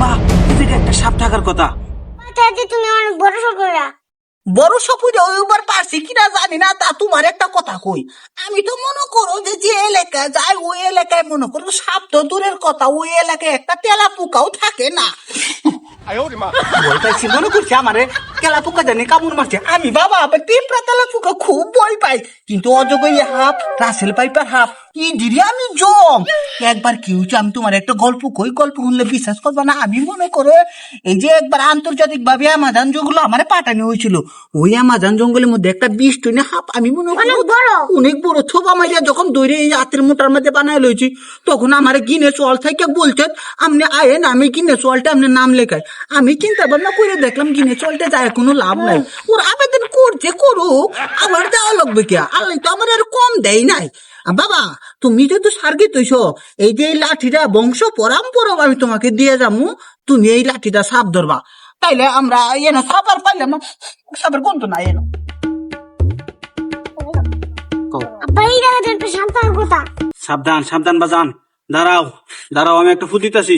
মা এদিকে একটা সাপ থাকার কথা। তাতে তুমি অনেক বড় সকরা বড় সপুজে ওইবার পারছি কিনা জানি না, তা তোমার একটা কথা কই। আমি তো মনে করো যে যে এলাকায় যাই ওই এলাকায় মনে করো সাপ তো দূরের কথা, ওই এলাকায় একটা তেলা পোকাও থাকে না। ভয় পাইছি, মনে করছি আমারে কেলা পোকা জানি কামড় মারছে। আমি বাবা আবার পিঁপড়া তেলা পোকা খুব ভয় পাই, কিন্তু অজগই হাফ রাসেল পাইপার হাফ ইডিরে আমি জম। একবার কি হচ্ছে, আমি তোমার একটা গল্প কই, গল্প শুনলে বিশ্বাস করবা না। আমি মনে করো এই যে একবার আন্তর্জাতিক ভাবে আমাজন জঙ্গল আমার পাঠানো হয়েছিল, ওই আমাজন জঙ্গলের মধ্যে একটা 20 টনের হাফ, আমি মনে করি অনেক বড় থোবা মাইয়া যখন দৌড়ে এই হাতের মোটার মধ্যে বানায় লইছি, তখন আমার গিনে চল থেকে বলছেন আপনি আয়েন, আমি গিনে চলটা আপনার নাম লেখাই। আমি চিন্তা ভাবনা করে দেখলাম গিনে চলতে যায় কোনো লাভ নাই, ওর আবেদন করছে করুক, আমার দেওয়া লাগবে কে, আল্লাহ তো আমার আর কম দেয় নাই। বাবা তুমি যেহেতু সার্গিত হইছ, এই যে এই লাঠিটা বংশ পরম্পরা আমি তোমাকে দিয়ে যাবো, তুমি এই লাঠিটা সাপ ধরবা, তাইলে আমরা এনো সাপার পাইলাম না, সাপের কোন তো না এনো। আব্বা এই জায়গাটা একটু শান্ত হওয়ার কথা। সাবধান সাবধান বাজান, দাঁড়াও দাঁড়াও, আমি একটা ফু দিতেছি।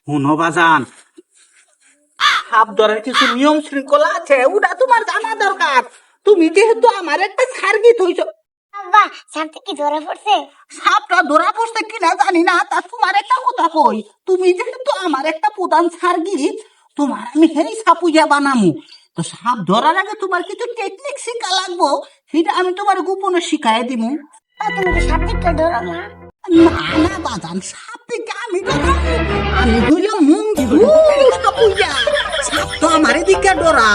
হুনো বাজান, সাপ ধরার কিছু নিয়ম শৃঙ্খলা আছে, ওটা তোমার জানা দরকার। তুমি যেহেতু আমার একটা সার্গিত হইছ, আব্বা সাপটা কি ধরে পড়ছে? সাপটা ধরা পড়ছে কিনা জানি না, তা তোমার একটা কথা কই, তুমি যেহেতু আমার একটা প্রধান সার্গিত, তোমার আমি হেরি সাপুইয়া বানামু। তো সাপ ধরার আগে তোমার কিছু টেকনিক শিখা লাগবো, সেটা আমি তোমার গোপনে শিখাই দিমু। তুমি কি সাপ দেখতে ধরো না? না না বাজান, সাপ থেকে আমি ডরাবো? আমি হইলাম মুঙ্গি সাপুইয়া, সাপ তো আমার দিকে ডরা।